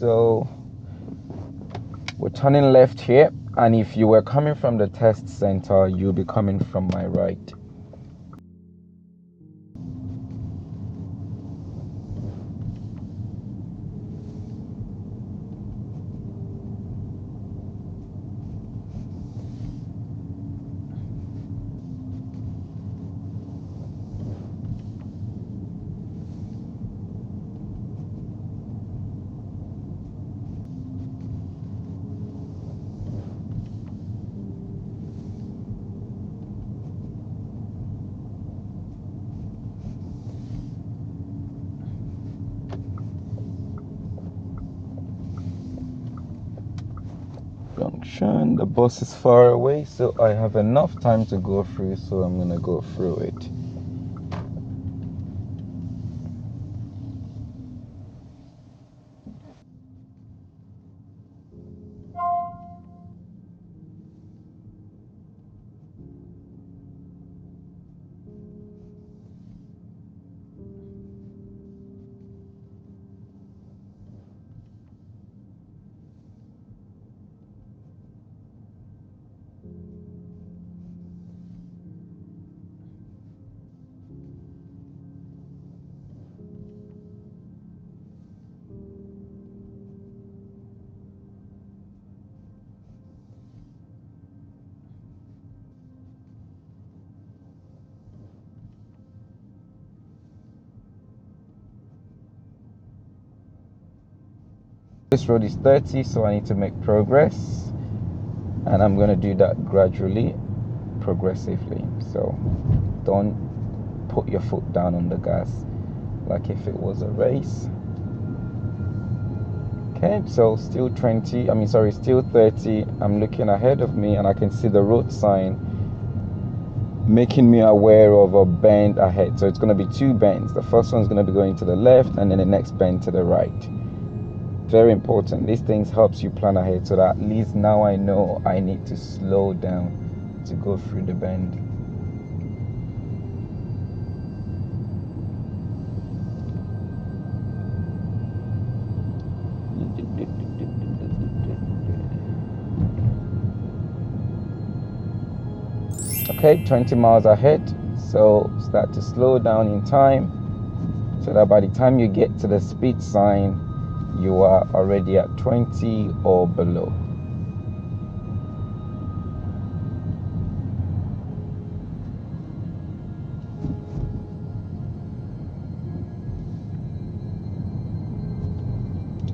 so we're turning left here, and if you were coming from the test center, you'll be coming from my right. Junction, the bus is far away, so I have enough time to go through, so I'm gonna go through it. This road is 30, so I need to make progress, and I'm going to do that gradually, progressively. So don't put your foot down on the gas like if it was a race. Okay, so still 30. I'm looking ahead of me, and I can see the road sign making me aware of a bend ahead. So it's going to be two bends. The first one's going to be going to the left, and then the next bend to the right. Very important. These things helps you plan ahead, so that at least now I know I need to slow down to go through the bend. Okay, 20 miles ahead, so start to slow down in time, so that by the time you get to the speed sign, you are already at 20 or below.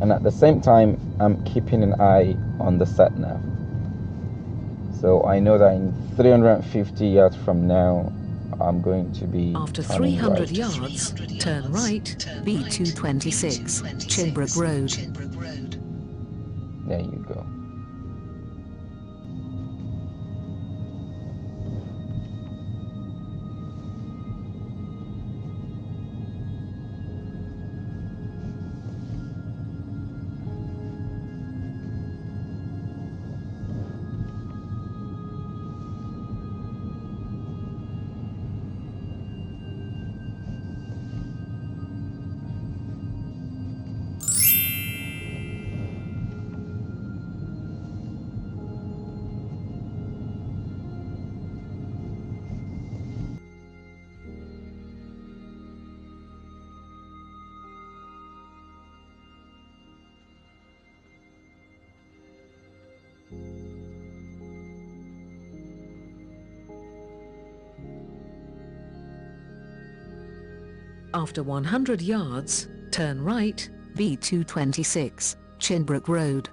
And at the same time, I'm keeping an eye on the sat nav. So I know that in 350 yards from now, I'm going to be after 300 right. yards, turn right, B226, Chinbrook Road. There you go. After 100 yards, turn right, B226, Chinbrook Road.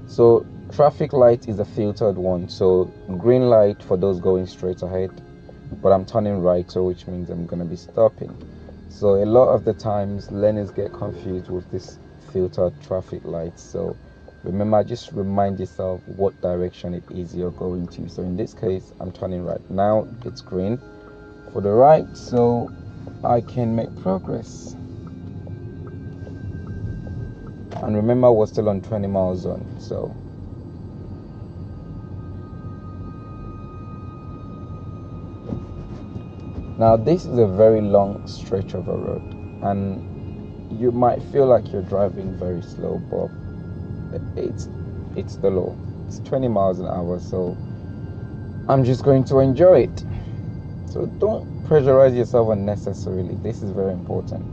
So traffic light is a filtered one, so green light for those going straight ahead, but I'm turning right, so which means I'm going to be stopping. So a lot of the times learners get confused with this filtered traffic lights, so remember, just remind yourself what direction it is you're going to. So in this case, I'm turning right. Now it's green for the right, so I can make progress. And remember, we're still on 20 mile zone, so Now this is a very long stretch of a road, and you might feel like you're driving very slow, but it's the law. It's 20 miles an hour, so I'm just going to enjoy it. So don't pressurize yourself unnecessarily. This is very important.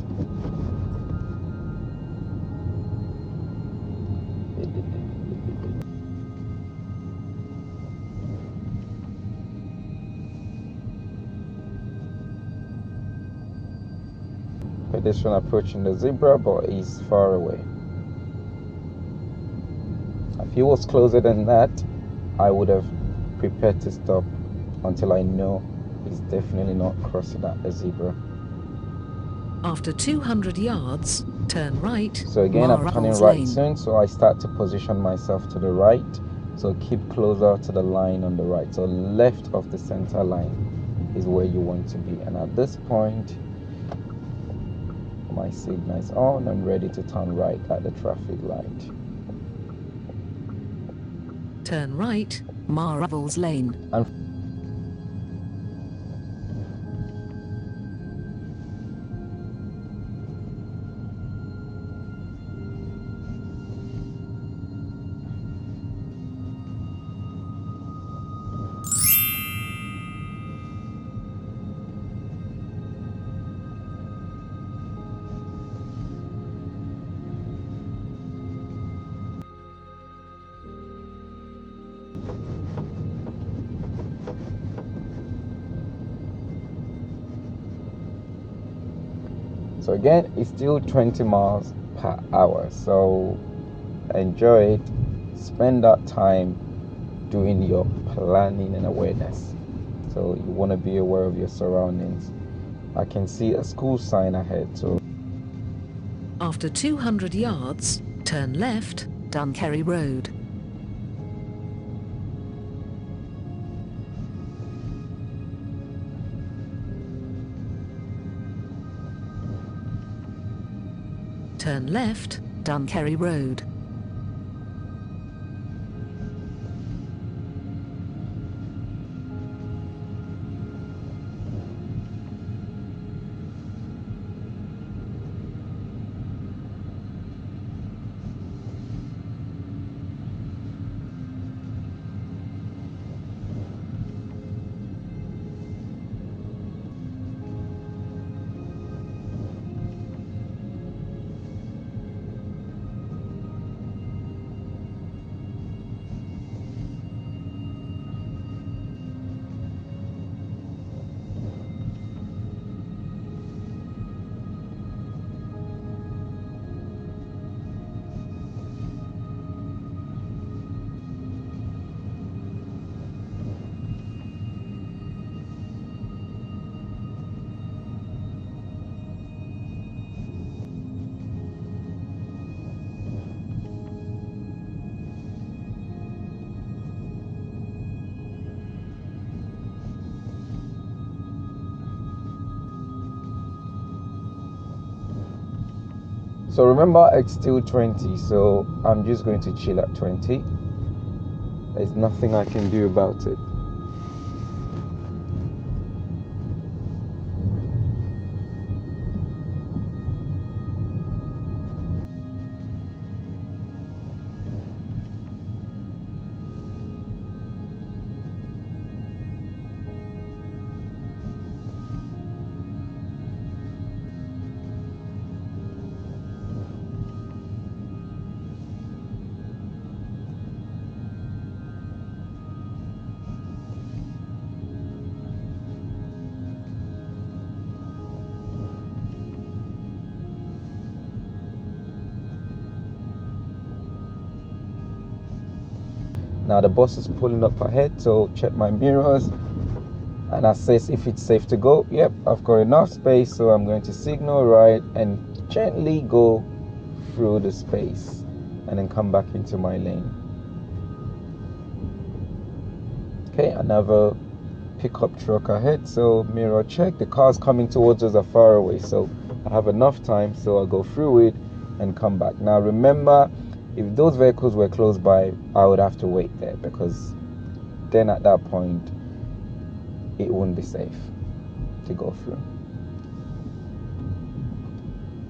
Pedestrian approaching the zebra, but he's far away. If he was closer than that, I would have prepared to stop until I know he's definitely not crossing at the zebra. After 200 yards, turn right. So again, I'm turning Marvel's right Lane. soon, so I start to position myself to the right. So keep closer to the line on the right. So left of the center line is where you want to be. And at this point, my signal is on. I'm ready to turn right at the traffic light. Turn right, Marvel's Lane. And so again, it's still 20 miles per hour. So enjoy it. Spend that time doing your planning and awareness. So you want to be aware of your surroundings. I can see a school sign ahead. So After 200 yards, turn left, Dunkerry Road. Turn left, Dunkerry Road. So remember, it's still 20, so I'm just going to chill at 20. There's nothing I can do about it. Now the bus is pulling up ahead, so check my mirrors and assess if it's safe to go. Yep, I've got enough space, so I'm going to signal right and gently go through the space and then come back into my lane. Okay, another pickup truck ahead, so mirror check. The cars coming towards us are far away, so I have enough time, so I'll go through it and come back. Now remember, if those vehicles were close by, I would have to wait there, because then at that point it wouldn't be safe. to go through.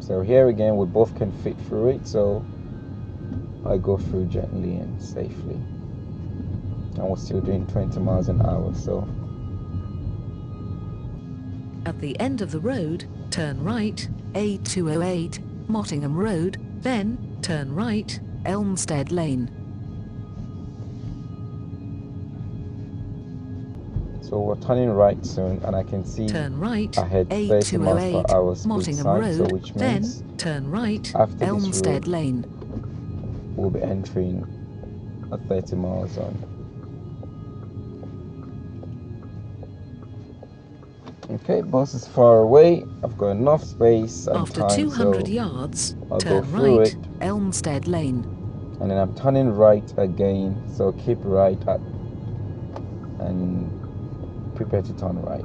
So here again, we both can fit through it, so I go through gently and safely. And we're still doing 20 miles an hour, so. At the end of the road, turn right, A208, Mottingham Road, then turn right, Elmstead Lane. So we're turning right soon, and I can see turn right, ahead 30 miles per A208, hour speed Mottingham sign, so Road, which then means turn right, after this Elmstead road, Lane. we'll be entering a 30 mile zone. Okay, bus is far away. I've got enough space and After time, 200 so yards, I'll go turn through right, it. Elmstead Lane. And then I'm turning right again, so keep right at and prepare to turn right.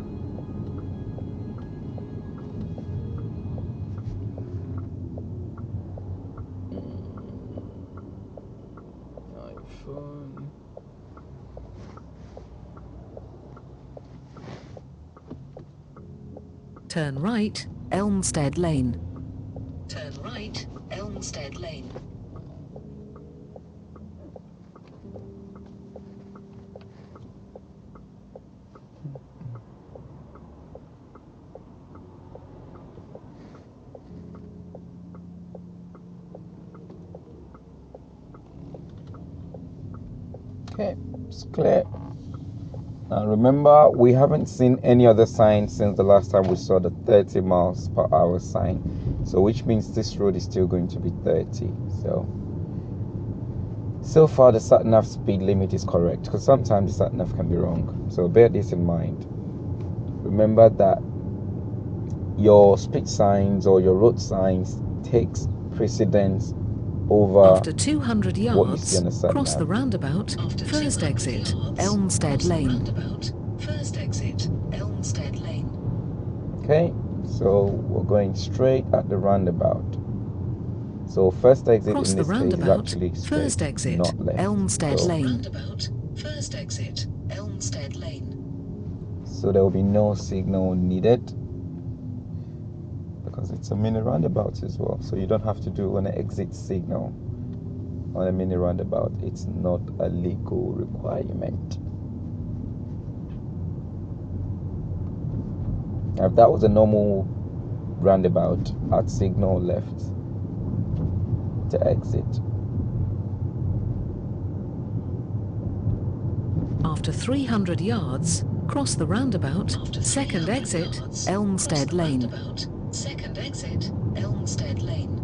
Turn right, Elmstead Lane. Turn right, Elmstead Lane. Okay, it's clear. Now remember, we haven't seen any other sign since the last time we saw the 30 miles per hour sign. So which means this road is still going to be 30. So far the sat-nav speed limit is correct, because sometimes the sat-nav can be wrong. So bear this in mind. Remember that your speed signs or your road signs takes precedence over After 200 yards, what you see on the sat-nav. cross the roundabout, first exit, Elmstead Lane. First exit, Elmstead Lane. Okay, so we're going straight at the roundabout. So first exit Cross in the this case is roundabout, actually straight, first exit, not left. Elmstead So, Lane. Roundabout, first exit, Elmstead Lane. so there will be no signal needed, because it's a mini roundabout as well. So you don't have to do an exit signal on a mini roundabout. It's not a legal requirement. If that was a normal roundabout, I'd signal left to exit. After 300 yards, cross the roundabout, second exit, Elmstead Lane. Second exit, Elmstead Lane.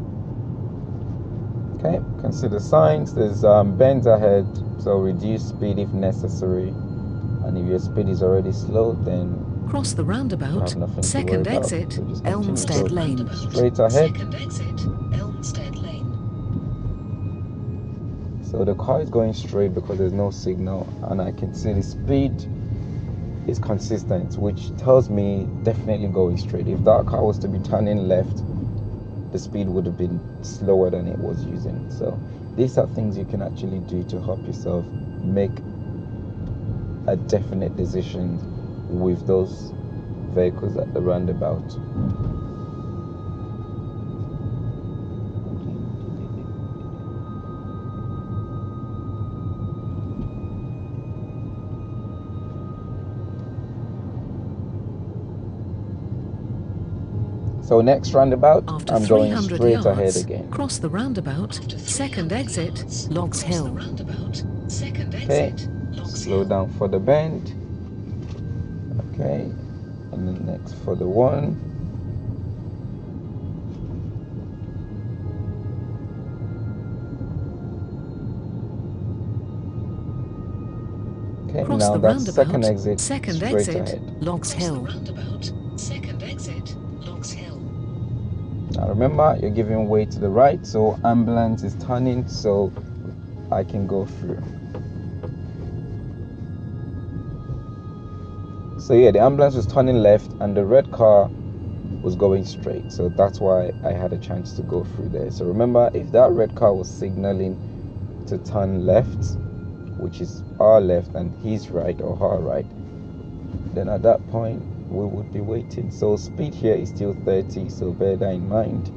Okay, consider signs. There's bends ahead, so reduce speed if necessary. And if your speed is already slow, then cross the roundabout, second exit, so just Elmstead Lane. Straight ahead. Second exit, Elmstead Lane. So the car is going straight because there's no signal, and I can see the speed is consistent, which tells me definitely going straight. If that car was to be turning left, the speed would have been slower than it was using. So these are things you can actually do to help yourself make a definite decision with those vehicles at the roundabout. So next roundabout, after I'm going 300 straight yards, ahead again. Cross the roundabout, second exit, Logs Hill. Okay, slow down for the bend. Okay, and then next for the one. Okay, cross now the that's roundabout, second exit, second straight exit, ahead. Logs Hill. Second exit, Logs Hill. Now remember, you're giving way to the right, so ambulance is turning, so I can go through. So yeah, the ambulance was turning left and the red car was going straight, so that's why I had a chance to go through there. So remember, if that red car was signaling to turn left, which is our left and his right or her right, then at that point we would be waiting. So speed here is still 30, so bear that in mind.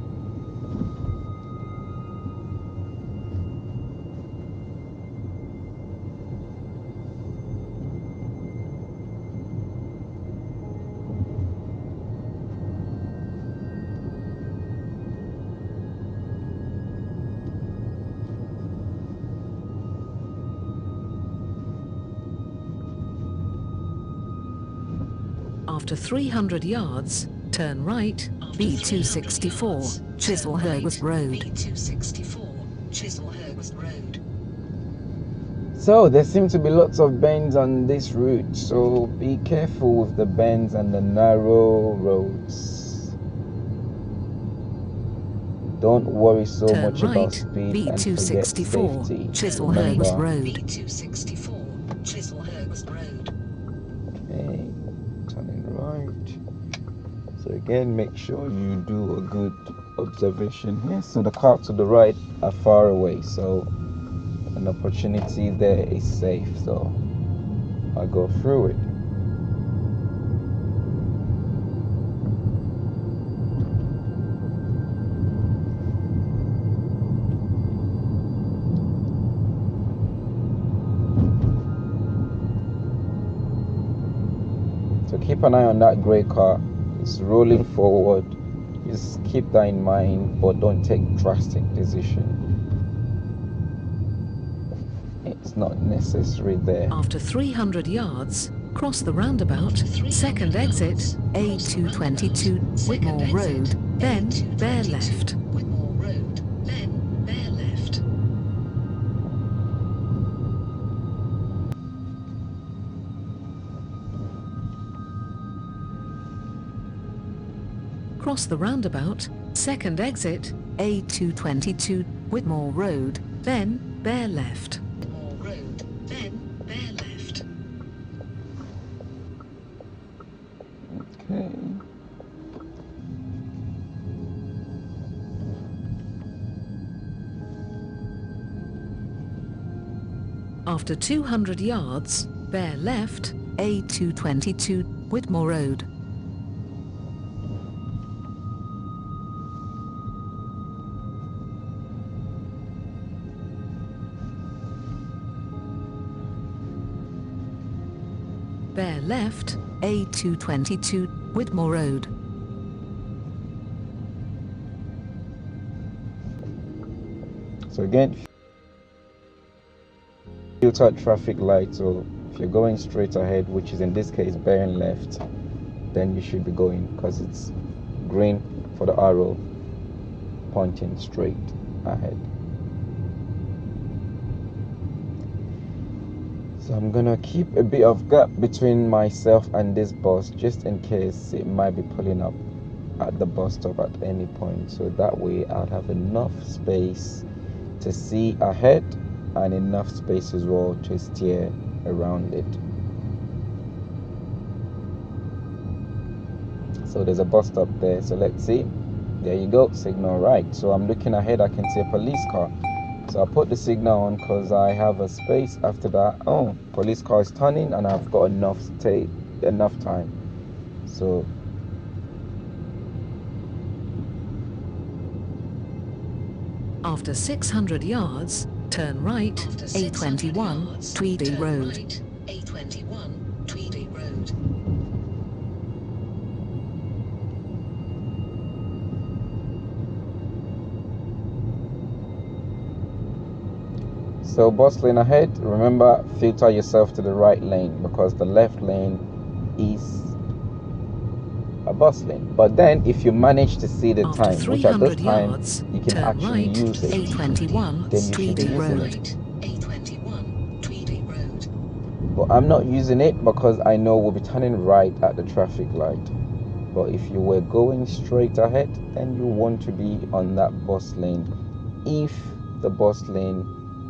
After 300 yards, turn right, B264, Chislehurst Road. So there seem to be lots of bends on this route, so be careful with the bends and the narrow roads. Don't worry so Turn much right, about speed and forget B264, safety. Chislehurst Remember, Road. B264, Chislehurst Road. okay, turning right. So again, make sure you do a good observation here. So the car to the right are far away, so an opportunity there is safe. So I'll go through it. So keep an eye on that grey car. It's rolling forward. Just keep that in mind, but don't take drastic decision. It's not necessary there. After 300 yards, cross the roundabout, second exit, A222, Whitmore Road, then bear left. Whitmore Road, then bear left. Cross the roundabout, second exit, A222, Whitmore Road, then bear left. Whitmore Road, then bear left. Okay. After 200 yards, bear left, A222, Whitmore Road. Bear left, A222, Whitmore Road. So again, filtered traffic light. So if you're going straight ahead, which is in this case bearing left, then you should be going, because it's green for the arrow pointing straight ahead. So I'm gonna keep a bit of gap between myself and this bus, just in case it might be pulling up at the bus stop at any point, so that way I'll have enough space to see ahead and enough space as well to steer around it. So there's a bus stop there, so let's see. There you go, signal right. So I'm looking ahead, I can see a police car. So I put the signal on because I have a space after that. Oh, police car is turning and I've got enough time. So After 600 yards, turn right, A21, Tweedy Road. Right, A21, Tweedy Road. So bus lane ahead, remember, filter yourself to the right lane, because the left lane is a bus lane. But then if you manage to see the After time, which at this 300 time yards, you can turn actually right, use it, A21, then you should be Tweedy using Road. it. A21, Tweedy Road. But I'm not using it because I know we'll be turning right at the traffic light. But if you were going straight ahead, then you want to be on that bus lane if the bus lane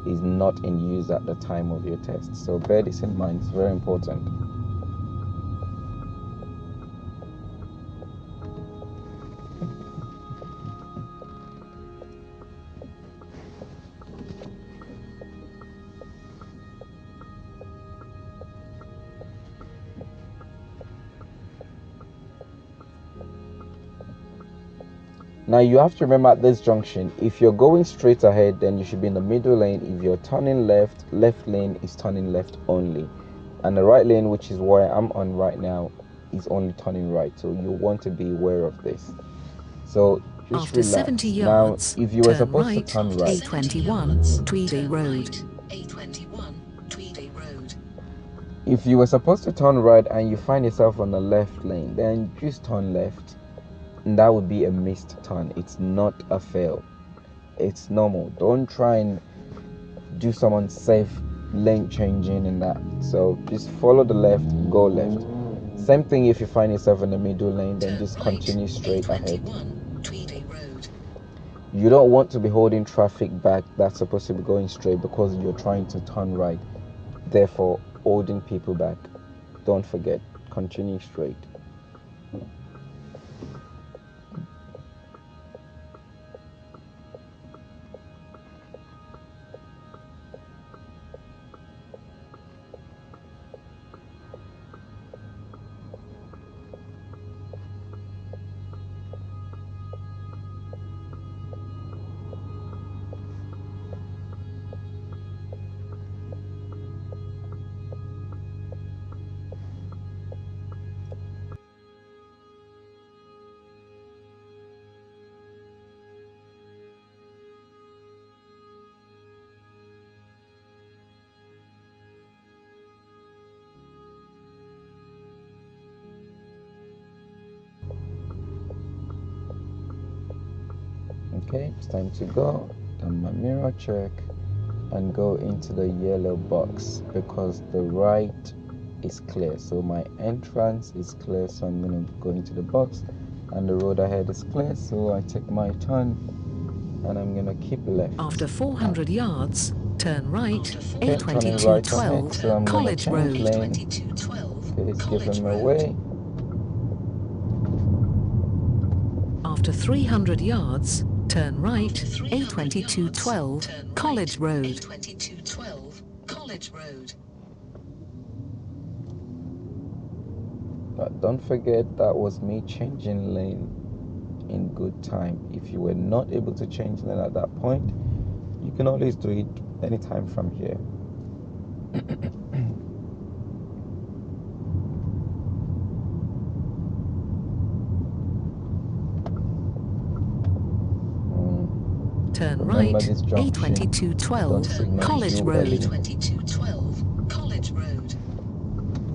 is not in use at the time of your test. So bear this in mind, it's very important. Now you have to remember at this junction, if you're going straight ahead, then you should be in the middle lane. If you're turning left, left lane is turning left only, and the right lane, which is where I'm on right now, is only turning right. So you want to be aware of this. So just After relax. 70 yards, Now if you were turn supposed right, to turn right, A21 Tweedy Road. A21 Tweedy Road. if you were supposed to turn right and you find yourself on the left lane, then just turn left, and that would be a missed turn. It's not a fail, it's normal. Don't try and do some unsafe lane changing and that. So just follow the left, go left. Same thing if you find yourself in the middle lane, then just continue straight ahead. A21 Tweedy Road. You don't want to be holding traffic back that's supposed to be going straight because you're trying to turn right, therefore holding people back. Don't forget, continue straight. Okay, it's time to go. Done my mirror check and go into the yellow box because the right is clear. So my entrance is clear, so I'm going to go into the box, and the road ahead is clear, so I take my turn and I'm going to keep left. After 400 yards, turn right, Okay, turning right ahead, A2212 so I'm going to College change Road. lane. Okay, it's giving me away. After 300 yards, turn right, A2212 College Road. A2212 College Road. But don't forget, that was me changing lane in good time. If you were not able to change lane at that point, you can always do it anytime from here. Turn Remember right, this junction. Don't A2212 signal College too Road. early. A2212 College Road.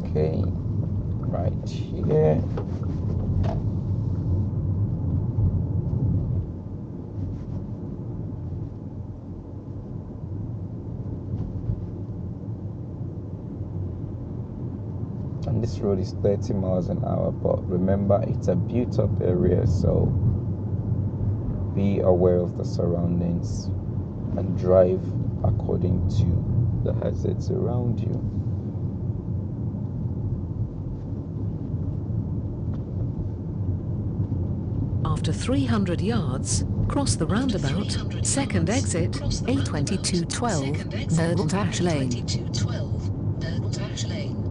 Okay, right here. And this road is 30 miles an hour, but remember, it's a built up area, so be aware of the surroundings and drive according to the hazards around you. After 300 yards, cross the roundabout, second exit, A2212 Nurgle Lane. A2212 Nurgle Lane.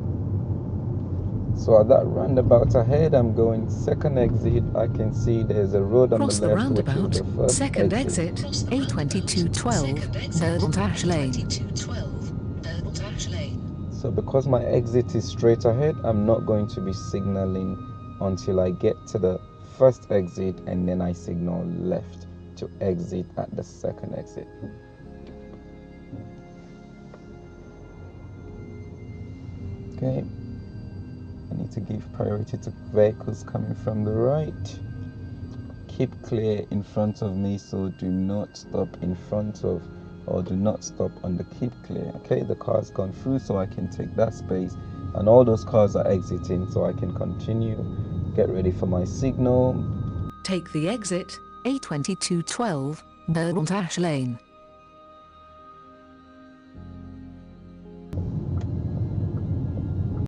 So at that roundabout ahead, I'm going second exit. I can see there's a road on the Cross the left, which is roundabout, the first second exit. exit, A2212 Nurgle Lane. A2212 Nurgle Lane. So because my exit is straight ahead, I'm not going to be signaling until I get to the first exit, and then I signal left to exit at the second exit. Okay, I need to give priority to vehicles coming from the right. Keep clear in front of me, so do not stop in front of, or do not stop on the keep clear. Okay, the car's gone through, so I can take that space, and all those cars are exiting, so I can continue. Get ready for my signal. Take the exit, A2212 Nurgle Lane.